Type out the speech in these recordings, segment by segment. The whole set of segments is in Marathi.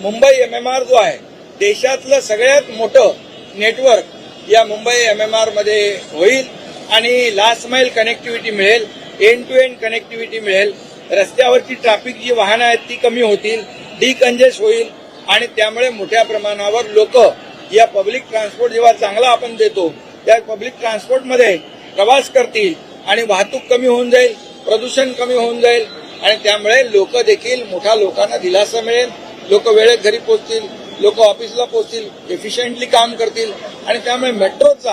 मुंबई MMR जो आहे देशातलं सगळ्यात मोठं नेटवर्क या मुंबई MMR मध्ये होईल आणि लास्ट माइल कनेक्टिव्हिटी मिळेल, एंड टू एंड कनेक्टिव्हिटी मिळेल. रस्त्यावरची ट्रॅफिक जी वाहनं आहेत ती कमी होतील, डिकंजेस्ट होईल आणि त्यामुळे मोठ्या प्रमाणावर लोक या पब्लिक ट्रान्सपोर्ट जेव्हा चांगला आपण देतो त्या पब्लिक ट्रान्सपोर्टमध्ये प्रवास करतील आणि वाहतूक कमी होऊन जाईल, प्रदूषण कमी होऊन जाईल आणि त्यामुळे लोक देखील मोठ्या लोकांना दिलासा मिळेल. लोक वेळेत घरी पोहोचतील, लोक ऑफिसला पोहोचतील, एफिशियंटली काम करतील आणि त्यामुळे मेट्रोचा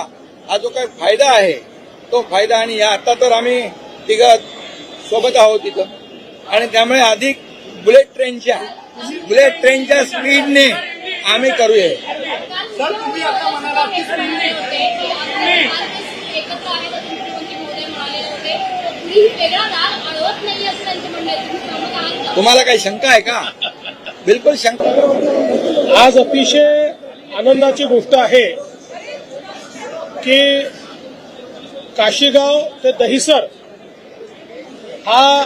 हा जो काही फायदा आहे तो फायदा. आणि आता तर आम्ही तिघं सोबत आहोत तिथं आणि त्यामुळे अधिक बुलेट ट्रेनच्या स्पीडने आम्ही करूया. सर तुम्ही आता म्हणाला की एकत्र आहे तर मुख्यमंत्री महोदय म्हणाले होते तुम्ही वेगळा दार अडवत नाही असं त्यांचं म्हणणं आहे. तुम्ही सहमत आहात का? तुम्हाला काही शंका आहे का? बिलकुल शंका. आज अतिशय आनंदाची गोष्ट आहे की काशीगाव ते दहिसर हा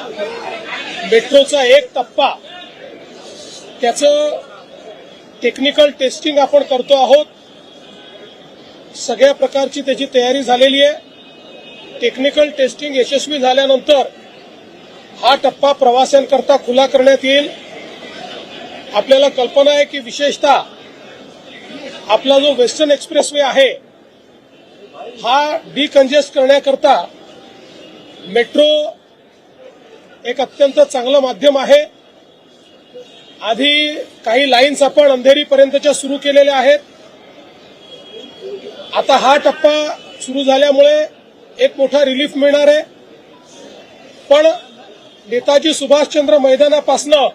मेट्रोचा एक टप्पा त्याचं टेक्निकल टेस्टिंग आपण करतो आहोत. सगळ्या प्रकारची त्याची तयारी झालेली आहे. टेक्निकल टेस्टिंग यशस्वी झाल्यानंतर हा टप्पा प्रवाशांकरता खुला करण्यात येईल. आपल्याला कल्पना आहे की विशेषतः आपला जो वेस्टर्न एक्सप्रेसवे आहे हा डिकंजेस्ट करण्याकरता मेट्रो एक अत्यंत चांगलं माध्यम आहे. आधी काही लाईन्स आपण अंधेरीपर्यंतच्या सुरू केलेल्या आहेत. आता हा टप्पा सुरू झाल्यामुळे एक मोठा रिलीफ मिळणार आहे. पण नेताजी सुभाषचंद्र मैदानापासनं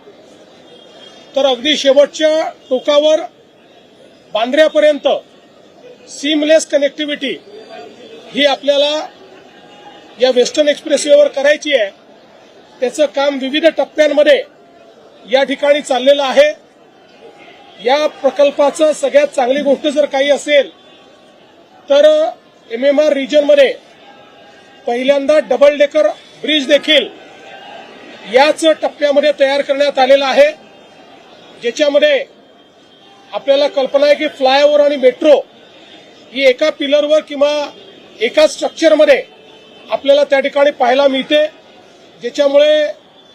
तर अगदी शेवटच्या टोकावर बांद्र्यापर्यंत सीमलेस कनेक्टिव्हिटी ही आपल्याला या वेस्टर्न एक्सप्रेसवेवर करायची आहे. त्याचं काम विविध टप्प्यांमध्ये या ठिकाणी चाललेलं आहे. या प्रकल्पाचं सगळ्यात चांगली गोष्ट जर काही असेल तर MMR रिजनमध्ये पहिल्यांदा डबल डेकर ब्रिज देखील याच टप्प्यामध्ये तयार करण्यात आलेला आहे, ज्याच्यामध्ये आपल्याला कल्पना आहे की फ्लायओव्हर आणि मेट्रो ही एका पिलरवर किंवा एका स्ट्रक्चरमध्ये आपल्याला त्या ठिकाणी पाहायला मिळते, ज्याच्यामुळे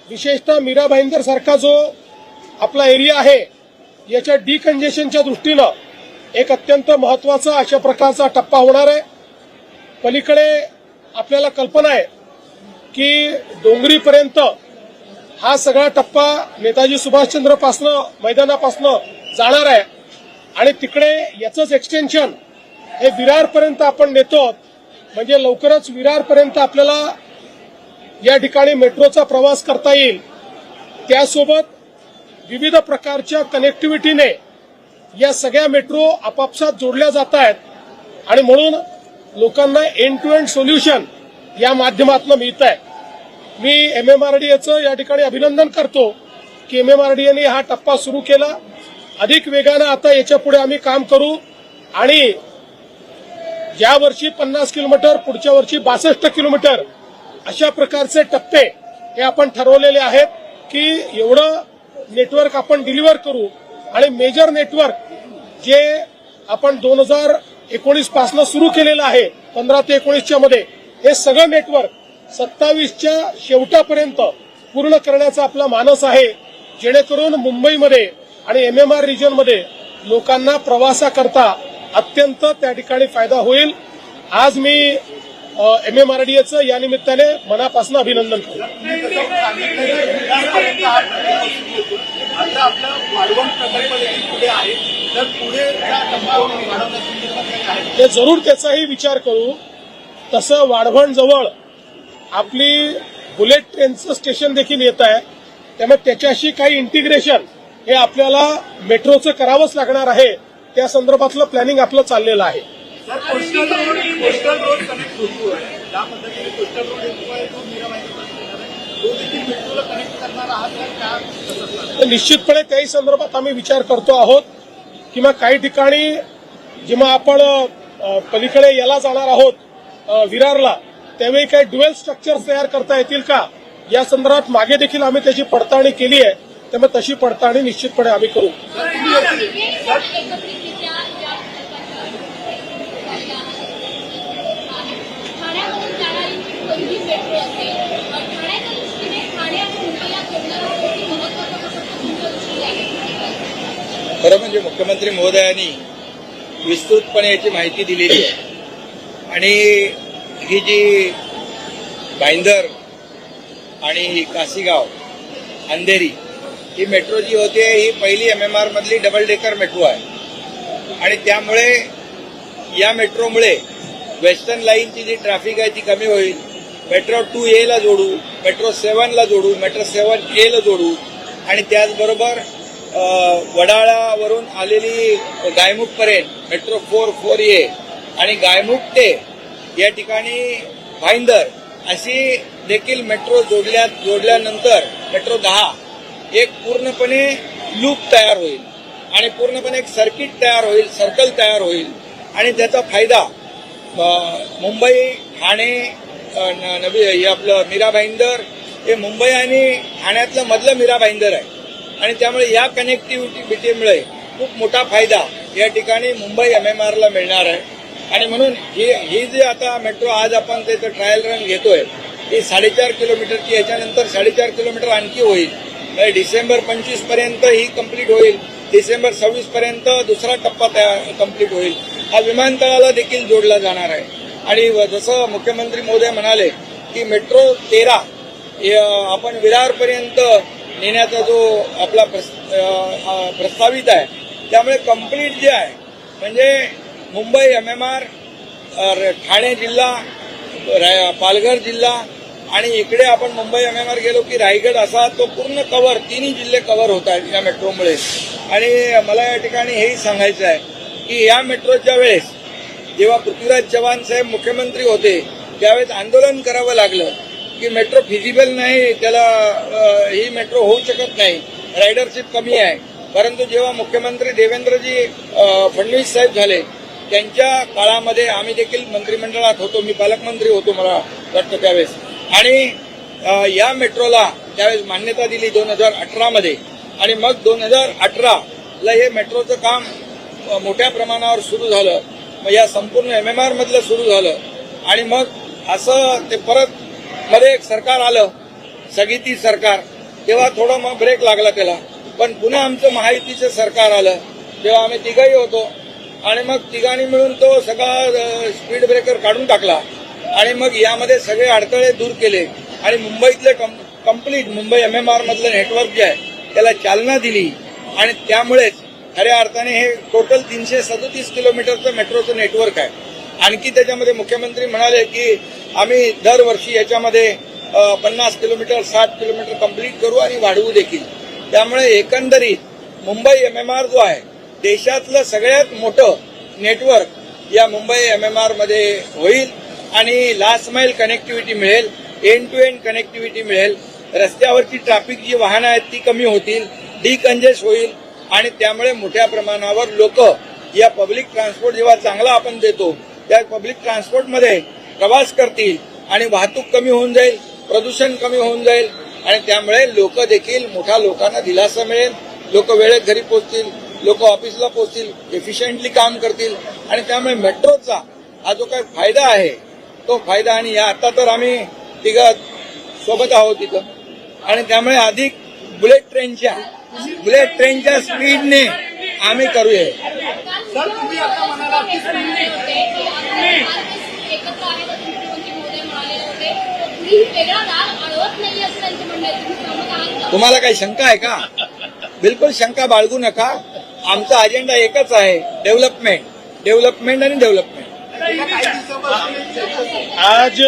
विशेषतः मीरा भाईंदर सारखा जो आपला एरिया आहे याच्या डिकंजेशनच्या दृष्टीनं एक अत्यंत महत्वाचा अशा प्रकारचा टप्पा होणार आहे. पलीकडे आपल्याला कल्पना आहे की डोंगरीपर्यंत हा सगळा टप्पा नेताजी सुभाषचंद्र मैदानापासनं जाणार आहे आणि तिकडे याचंच एक्सटेन्शन हे विरारपर्यंत आपण नेतो. म्हणजे लवकरच विरारपर्यंत आपल्याला या ठिकाणी मेट्रोचा प्रवास करता येईल. त्यासोबत विविध प्रकारच्या कनेक्टिव्हिटीने या सगळ्या मेट्रो आपापसात जोडल्या जात आहेत आणि म्हणून लोकांना एंड टू एंड सोल्युशन या माध्यमातून मिळत आहे. मी MMRDAचं या ठिकाणी अभिनंदन करतो की MMRDAने हा टप्पा सुरू केला. अधिक वेगानं आता याच्या पुढे आम्ही काम करू आणि या वर्षी 50 किलोमीटर, पुढच्या वर्षी 62 किलोमीटर अशा प्रकारचे टप्पे हे आपण ठरवलेले आहेत की एवढं नेटवर्क आपण डिलिव्हर करू. आणि मेजर नेटवर्क जे आपण 2019 पासून सुरू केलेलं आहे 15 ते 19च्या मध्ये, हे सगळं नेटवर्क 27च्या शेवटापर्यंत पूर्ण करण्याचा आपला मानस आहे, जेणेकरून मुंबईमध्ये आणि MMR रिजनमध्ये लोकांना प्रवासाकरता अत्यंत त्या ठिकाणी फायदा होईल. आज मी MMRDAचं या निमित्ताने मनापासून अभिनंदन करतो. ते जरूर त्याचाही विचार करू. तसं वाढवणजवळ आपली बुलेट ट्रेनचं स्टेशन देखील येत आहे, त्यामुळे त्याच्याशी काही इंटिग्रेशन हे आपल्याला मेट्रोचं करावंच लागणार आहे. त्या संदर्भातलं प्लॅनिंग आपलं चाललेलं आहे. कोस्टल रोड कनेक्ट होतो आहे, ज्या पद्धतीने कोस्टल रोड येतो तो देखील मेट्रोला कनेक्ट करणार आहात तर निश्चितपणे त्याही संदर्भात आम्ही विचार करतो आहोत. किंवा काही ठिकाणी जेव्हा आपण पलीकडे याला जाणार आहोत विरारला, त्यावेळी काही ड्युएल स्ट्रक्चर्स तयार करता येतील का या संदर्भात मागे देखील आम्ही त्याची पडताळणी केली आहे. त्यामुळे तशी पडताळणी निश्चितपणे आम्ही करू. एकत्रितरित्या ज्या ठाण्यामधून जाणारी पहिली मेट्रो असेल, ठाण्याच्या दृष्टीने ठाणे आणि मुंबईला जोडणारा किती महत्वाचा प्रकल्प तुमच्या दृष्टीने आहे? खरं म्हणजे मुख्यमंत्री महोदयांनी विस्तृतपणे याची माहिती दिलेली आहे आणि ही जी भाईंदर आणि काशीगाव अंधेरी ही मेट्रो जी होते ही पहिली MMR मधली डबल डेकर मेट्रो आहे आणि त्यामुळे या मेट्रोमुळे वेस्टर्न लाईनची जी ट्रॅफिक आहे ती कमी होईल. मेट्रो 2A ला जोडू, मेट्रो 7 ला जोडू, मेट्रो 7A ला जोडू आणि त्याचबरोबर वडाळ्यावरून आलेली गायमुखपर्यंत मेट्रो 4A आणि गायमुख ते या ठिकाणी भाईंदर अशी देखील मेट्रो जोडल्यानंतर मेट्रो 10 एक पूर्णपणे लूप तयार होईल आणि पूर्णपणे एक सर्किट तयार होईल, सर्कल तयार होईल आणि त्याचा फायदा मुंबई, ठाणे, हे आपलं मीरा भाईंदर हे मुंबई आणि ठाण्यातलं मधलं मीरा भाईंदर आहे आणि त्यामुळे या कनेक्टिव्हिटीमुळे खूप मोठा फायदा या ठिकाणी मुंबई MMR ला मिळणार आहे आणि म्हणून ही जी आता मेट्रो आज आपण त्याचं ट्रायल रन घेतोय ही 4.5 किलोमीटरची, याच्यानंतर 4.5 किलोमीटर आणखी होईल. म्हणजे डिसेंबर 25 पर्यंत ही कंप्लीट होईल. डिसेंबर 26 पर्यंत दुसरा टप्पा कंप्लीट होईल. हा विमानतळाला देखील जोडला जाणार आहे आणि जसं मुख्यमंत्री महोदय म्हणाले की मेट्रो 13 आपण विरारपर्यंत नेण्याचा जो आपला प्रस्तावित आहे त्यामुळे कंप्लीट जे आहे म्हणजे मुंबई MMR, ठाणे जिल्हा, पालघर जिल्हा आणि इकडे आपण मुंबई MMR गेलो की रायगड असा तो पूर्ण कव्हर, तिन्ही जिल्हे कव्हर होत आहेत या मेट्रोमुळे. आणि मला या ठिकाणी हेही सांगायचं आहे की या मेट्रोच्या वेळेस जेव्हा पृथ्वीराज चव्हाण साहेब मुख्यमंत्री होते त्यावेळेस आंदोलन करावं लागलं की मेट्रो फिजिबल नाही, त्याला ही मेट्रो होऊ शकत नाही, रायडरशिप कमी आहे. परंतु जेव्हा मुख्यमंत्री देवेंद्रजी फडणवीस साहेब झाले त्यांच्या काळामध्ये आम्ही देखील मंत्रिमंडळात होतो, मी पालकमंत्री होतो मला वाटतं त्यावेळेस आणि या मेट्रोला त्यावेळेस मान्यता दिली 2018 मध्ये आणि मग 2018ला हे मेट्रोचं काम मोठ्या प्रमाणावर सुरू झालं. मग या संपूर्ण MMR मधलं सुरू झालं आणि मग असं ते परत मध्ये एक सरकार आलं, स्थगिती सरकार, तेव्हा थोडं मग ब्रेक लागला त्याला. पण पुन्हा आमचं महायुतीचं सरकार आलं तेव्हा आम्ही तिघही होतो आणि मग तिघांनी मिळून तो सगळा स्पीड ब्रेकर काढून टाकला आणि मग यामध्ये सगळे अडथळे दूर केले आणि मुंबईतले कंप्लीट मुंबई MMR मधलं नेटवर्क जे आहे त्याला चालना दिली आणि त्यामुळेच खऱ्या अर्थाने हे टोटल 337 किलोमीटरचं मेट्रोचं नेटवर्क आहे. आणखी त्याच्यामध्ये मुख्यमंत्री म्हणाले की आम्ही दरवर्षी याच्यामध्ये 50 किलोमीटर 60 किलोमीटर कंप्लीट करू आणि वाढवू देखील. त्यामुळे एकंदरीत मुंबई MMR जो आहे देशातलं सगळ्यात मोठं नेटवर्क या मुंबई MMR मध्ये होईल आणि लास्ट माईल कनेक्टिव्हिटी मिळेल, एंड टू एंड कनेक्टिव्हिटी मिळेल. रस्त्यावरची ट्रॅफिक जी वाहनं आहेत ती कमी होतील, डिकंजेस्ट होईल आणि त्यामुळे मोठ्या प्रमाणावर लोक या पब्लिक ट्रान्सपोर्ट जेव्हा चांगला आपण देतो त्या पब्लिक ट्रान्सपोर्टमध्ये प्रवास करतील आणि वाहतूक कमी होऊन जाईल, प्रदूषण कमी होऊन जाईल आणि त्यामुळे लोक देखील मोठ्या लोकांना दिलासा मिळेल. लोक वेळेत घरी पोहोचतील, लोक ऑफिसला पोहोचतील, एफिशियंटली काम करतील आणि त्यामुळे मेट्रोचा हा जो काही फायदा आहे तो फायदा आणि या आता तर आम्ही तिघं सोबत आहोत तिथं आणि त्यामुळे अधिक बुलेट ट्रेनच्या स्पीडने आम्ही करूया. सर तुम्ही आता म्हणाला की एकत्र आहे मुख्यमंत्री महोदय म्हणाले होते तुम्ही वेगळा दार अडवत नाही असं त्यांचं म्हणणं आहे. तुम्ही सहमत आहात का? तुम्हाला काही शंका आहे का? बिलकुल शंका बाळगू नका. आमचा अजेंडा एकच आहे, डेव्हलपमेंट आणि डेव्हलपमेंट. काही दिवसापासून आज